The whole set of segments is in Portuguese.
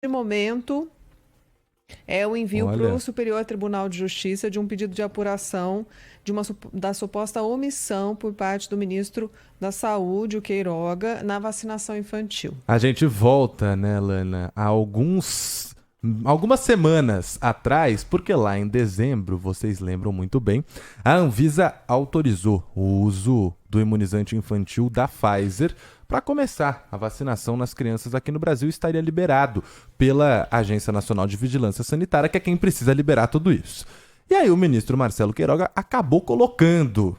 momento é o envio para Olha, o Superior Tribunal de Justiça de um pedido de apuração da suposta omissão por parte do ministro da Saúde, o Queiroga, na vacinação infantil. a gente volta, né, Lana, a algumas semanas atrás, porque lá em dezembro, vocês lembram muito bem, a Anvisa autorizou o uso do imunizante infantil da Pfizer para começar a vacinação nas crianças aqui no Brasil. Estaria liberado pela Agência Nacional de Vigilância Sanitária, que é quem precisa liberar tudo isso. E aí o ministro Marcelo Queiroga acabou colocando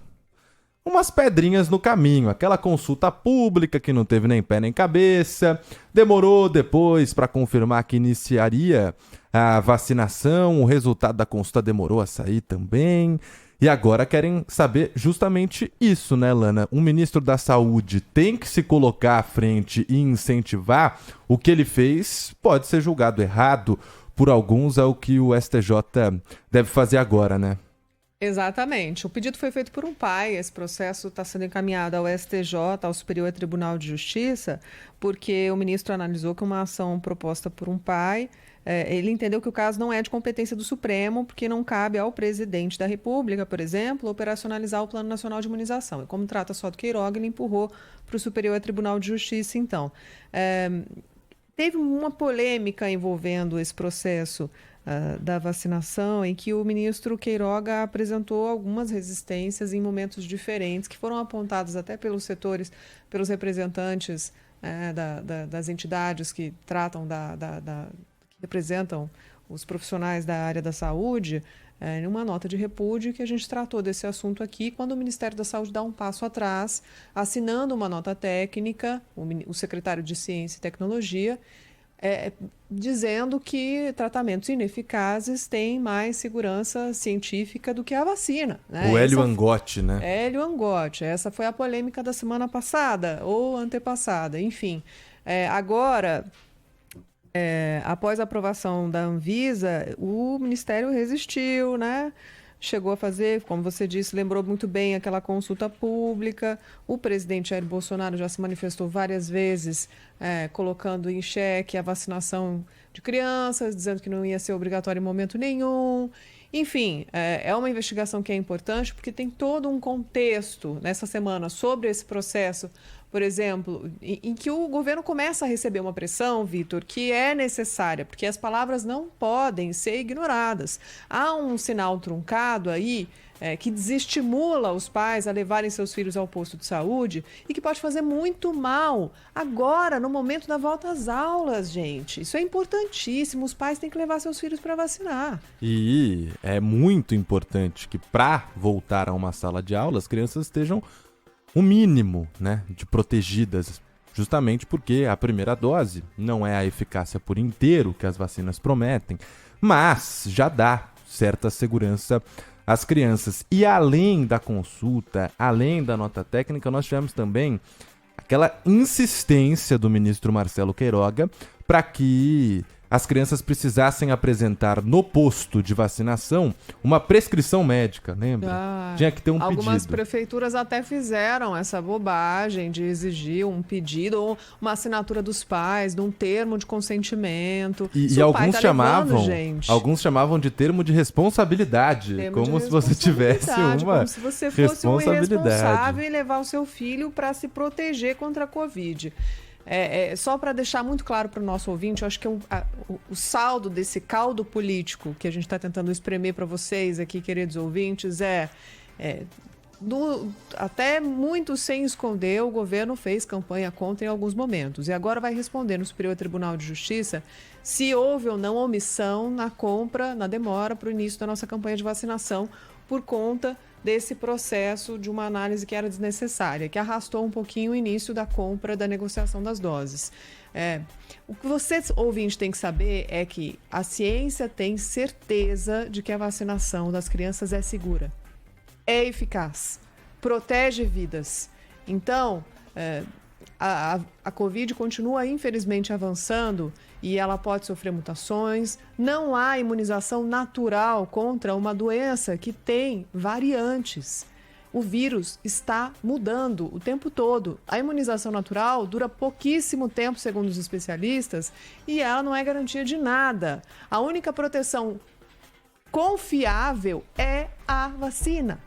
umas pedrinhas no caminho, aquela consulta pública que não teve nem pé nem cabeça, demorou depois para confirmar que iniciaria a vacinação, o resultado da consulta demorou a sair também, e agora querem saber justamente isso, né, Lana? Um ministro da Saúde tem que se colocar à frente e incentivar. O que ele fez pode ser julgado errado por alguns, é o que o STJ deve fazer agora, né? Exatamente. O pedido foi feito por um pai. Esse processo está sendo encaminhado ao STJ, ao Superior Tribunal de Justiça, porque o ministro analisou que uma ação proposta por um pai, ele entendeu que o caso não é de competência do Supremo, porque não cabe ao presidente da República, por exemplo, operacionalizar o Plano Nacional de Imunização. E como trata só do Queiroga, ele empurrou para o Superior Tribunal de Justiça, então. Teve uma polêmica envolvendo esse processo da vacinação, em que o ministro Queiroga apresentou algumas resistências em momentos diferentes, que foram apontadas até pelos setores, pelos representantes das entidades que tratam que representam os profissionais da área da saúde, numa nota de repúdio que a gente tratou desse assunto aqui, quando o Ministério da Saúde dá um passo atrás, assinando uma nota técnica, o secretário de Ciência e Tecnologia, dizendo que tratamentos ineficazes têm mais segurança científica do que a vacina, né? O Hélio Angotti, né? Hélio Angotti. Essa foi a polêmica da semana passada ou antepassada, enfim. Agora, após a aprovação da Anvisa, o Ministério resistiu, né? Chegou a fazer, como você disse, lembrou muito bem aquela consulta pública. O presidente Jair Bolsonaro já se manifestou várias vezes, colocando em xeque a vacinação de crianças, dizendo que não ia ser obrigatório em momento nenhum. Enfim, é uma investigação que é importante porque tem todo um contexto nessa semana sobre esse processo, por exemplo, em que o governo começa a receber uma pressão, Vitor, que é necessária, porque as palavras não podem ser ignoradas. Há um sinal truncado aí que desestimula os pais a levarem seus filhos ao posto de saúde e que pode fazer muito mal agora, no momento da volta às aulas, gente. Isso é importantíssimo. Os pais têm que levar seus filhos para vacinar. E é muito importante que, para voltar a uma sala de aula, as crianças estejam o mínimo, né, de protegidas, justamente porque a primeira dose não é a eficácia por inteiro que as vacinas prometem, mas já dá certa segurança às crianças. E além da consulta, além da nota técnica, nós tivemos também aquela insistência do ministro Marcelo Queiroga para que as crianças precisassem apresentar no posto de vacinação uma prescrição médica, lembra? Tinha que ter um Algumas pedido. prefeituras até fizeram essa bobagem de exigir um pedido ou uma assinatura dos pais, de um termo de consentimento. E Se o pai alguns tá chamavam, levando, gente, alguns chamavam de termo de responsabilidade, termo de como se você tivesse responsabilidade, uma como se você fosse um responsabilidade. irresponsável em levar o seu filho para se proteger contra a Covid. Só para deixar muito claro para o nosso ouvinte, eu acho que o saldo desse caldo político que a gente está tentando espremer para vocês aqui, queridos ouvintes, até muito sem esconder, o governo fez campanha contra em alguns momentos. E agora vai responder no Superior Tribunal de Justiça se houve ou não omissão na compra, na demora para o início da nossa campanha de vacinação por conta desse processo de uma análise que era desnecessária, que arrastou um pouquinho o início da compra, da negociação das doses. O que você, ouvinte, tem que saber é que a ciência tem certeza de que a vacinação das crianças é segura, é eficaz, protege vidas. Então, a Covid continua, infelizmente, avançando e ela pode sofrer mutações. Não há imunização natural contra uma doença que tem variantes. O vírus está mudando o tempo todo. A imunização natural dura pouquíssimo tempo, segundo os especialistas, e ela não é garantia de nada. A única proteção confiável é a vacina.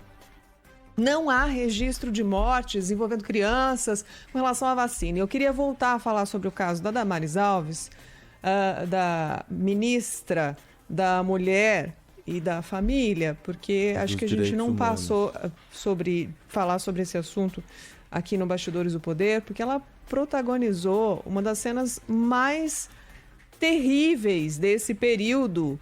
Não há registro de mortes envolvendo crianças com relação à vacina. Eu queria voltar a falar sobre o caso da Damares Alves, da ministra da Mulher e da Família, porque acho que a gente não passou falar sobre esse assunto aqui no Bastidores do Poder, porque ela protagonizou uma das cenas mais terríveis desse período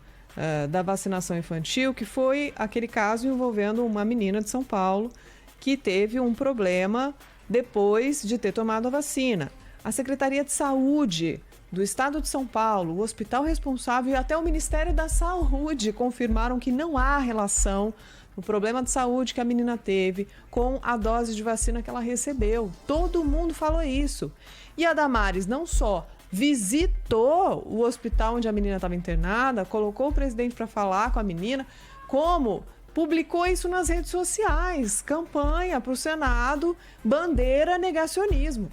da vacinação infantil, que foi aquele caso envolvendo uma menina de São Paulo que teve um problema depois de ter tomado a vacina. A Secretaria de Saúde do Estado de São Paulo, o hospital responsável e até o Ministério da Saúde confirmaram que não há relação no problema de saúde que a menina teve com a dose de vacina que ela recebeu. Todo mundo falou isso. E a Damares não só visitou o hospital onde a menina estava internada, colocou o presidente para falar com a menina, como publicou isso nas redes sociais, campanha para o Senado, bandeira negacionismo.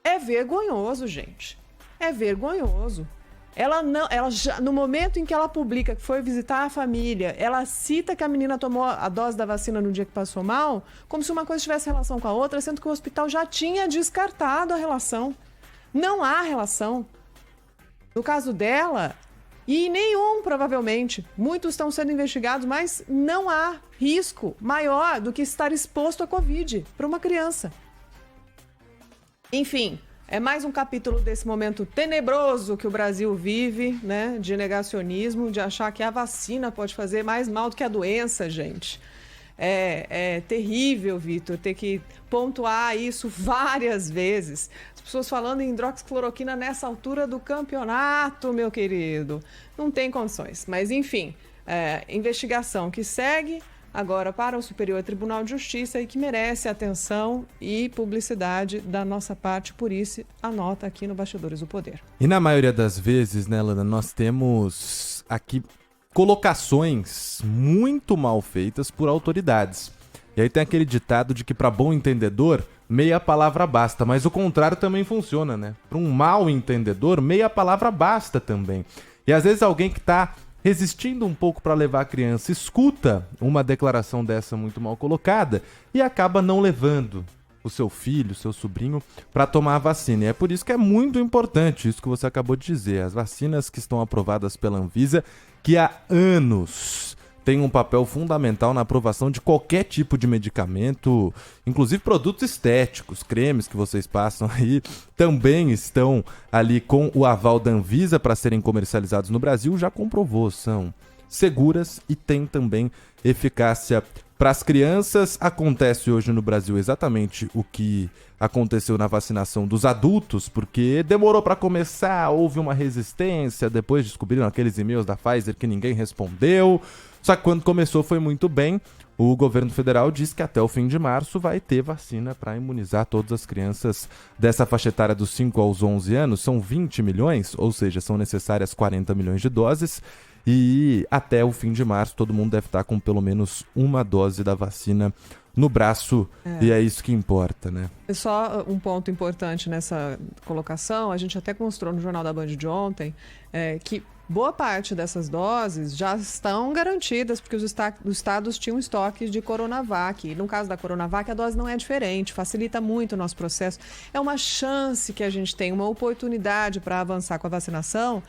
É vergonhoso, gente. É vergonhoso. Ela já, no momento em que ela publica que foi visitar a família, ela cita que a menina tomou a dose da vacina no dia que passou mal, como se uma coisa tivesse relação com a outra, sendo que o hospital já tinha descartado a relação. Não há relação. No caso dela, e nenhum, provavelmente. Muitos estão sendo investigados, mas não há risco maior do que estar exposto à Covid para uma criança. Enfim, é mais um capítulo desse momento tenebroso que o Brasil vive, né? De negacionismo, de achar que a vacina pode fazer mais mal do que a doença, gente. É terrível, Vitor, ter que pontuar isso várias vezes. As pessoas falando em hidroxicloroquina nessa altura do campeonato, meu querido. Não tem condições. Mas, enfim, investigação que segue agora para o Superior Tribunal de Justiça e que merece atenção e publicidade da nossa parte, por isso anota aqui no Bastidores do Poder. E na maioria das vezes, né, Lana, nós temos aqui colocações muito mal feitas por autoridades. E aí tem aquele ditado de que para bom entendedor, meia palavra basta, mas o contrário também funciona, né? Para um mal entendedor, meia palavra basta também. E às vezes alguém que está resistindo um pouco para levar a criança, escuta uma declaração dessa muito mal colocada e acaba não levando o seu filho, o seu sobrinho, para tomar a vacina. E é por isso que é muito importante isso que você acabou de dizer. As vacinas que estão aprovadas pela Anvisa, que há anos tem um papel fundamental na aprovação de qualquer tipo de medicamento, inclusive produtos estéticos, cremes que vocês passam aí, também estão ali com o aval da Anvisa para serem comercializados no Brasil, já comprovou, são seguras e têm também eficácia para as crianças. Acontece hoje no Brasil exatamente o que aconteceu na vacinação dos adultos, porque demorou para começar, houve uma resistência, depois descobriram aqueles e-mails da Pfizer que ninguém respondeu. Só que quando começou foi muito bem. O governo federal diz que até o fim de março vai ter vacina para imunizar todas as crianças dessa faixa etária dos 5 aos 11 anos. São 20 milhões, ou seja, são necessárias 40 milhões de doses. E até o fim de março todo mundo deve estar com pelo menos uma dose da vacina no braço, e é isso que importa, né? Só um ponto importante nessa colocação, a gente até mostrou no Jornal da Band de ontem, que boa parte dessas doses já estão garantidas, porque os estados tinham estoque de Coronavac. E no caso da Coronavac, a dose não é diferente, facilita muito o nosso processo. É uma chance que a gente tem, uma oportunidade para avançar com a vacinação,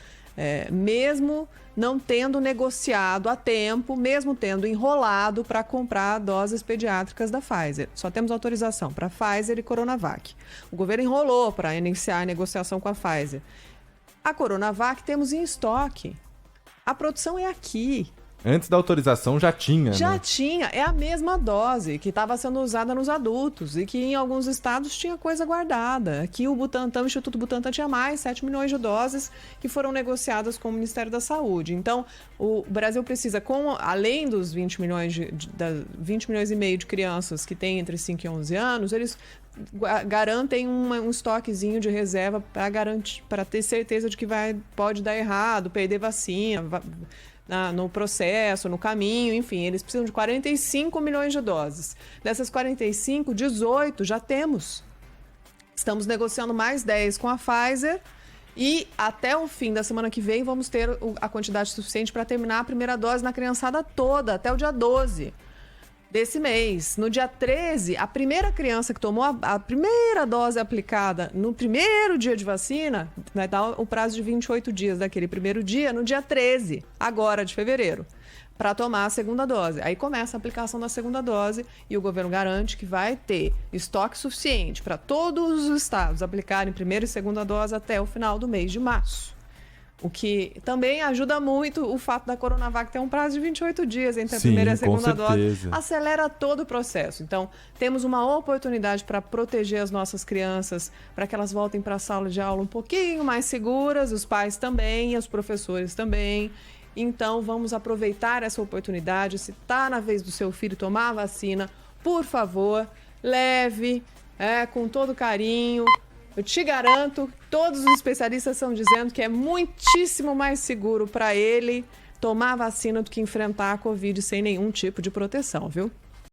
mesmo não tendo negociado a tempo, mesmo tendo enrolado para comprar doses pediátricas da Pfizer. Só temos autorização para Pfizer e Coronavac. O governo enrolou para iniciar a negociação com a Pfizer. A Coronavac temos em estoque. A produção é aqui. Antes da autorização já tinha, Já né? tinha. É a mesma dose que estava sendo usada nos adultos e que em alguns estados tinha coisa guardada. Aqui o Butantan, o Instituto Butantan tinha mais 7 milhões de doses que foram negociadas com o Ministério da Saúde. Então, o Brasil precisa, além dos 20 milhões, 20 milhões e meio de crianças que têm entre 5 e 11 anos, eles garantem um estoquezinho de reserva para ter certeza de que pode dar errado, perder vacina, no processo, no caminho, enfim, eles precisam de 45 milhões de doses. Dessas 45, 18 já temos. Estamos negociando mais 10 com a Pfizer e até o fim da semana que vem vamos ter a quantidade suficiente para terminar a primeira dose na criançada toda, até o dia 12 desse mês. No dia 13, a primeira criança que tomou a primeira dose aplicada no primeiro dia de vacina, vai dar o prazo de 28 dias daquele primeiro dia, no dia 13, agora de fevereiro, para tomar a segunda dose. Aí começa a aplicação da segunda dose e o governo garante que vai ter estoque suficiente para todos os estados aplicarem primeira e segunda dose até o final do mês de março. O que também ajuda muito o fato da Coronavac ter um prazo de 28 dias entre a primeira e a segunda dose. Acelera todo o processo. Então, temos uma oportunidade para proteger as nossas crianças, para que elas voltem para a sala de aula um pouquinho mais seguras, os pais também, os professores também. Então, vamos aproveitar essa oportunidade. Se está na vez do seu filho tomar a vacina, por favor, leve, com todo carinho. Eu te garanto, todos os especialistas estão dizendo que é muitíssimo mais seguro para ele tomar a vacina do que enfrentar a Covid sem nenhum tipo de proteção, viu?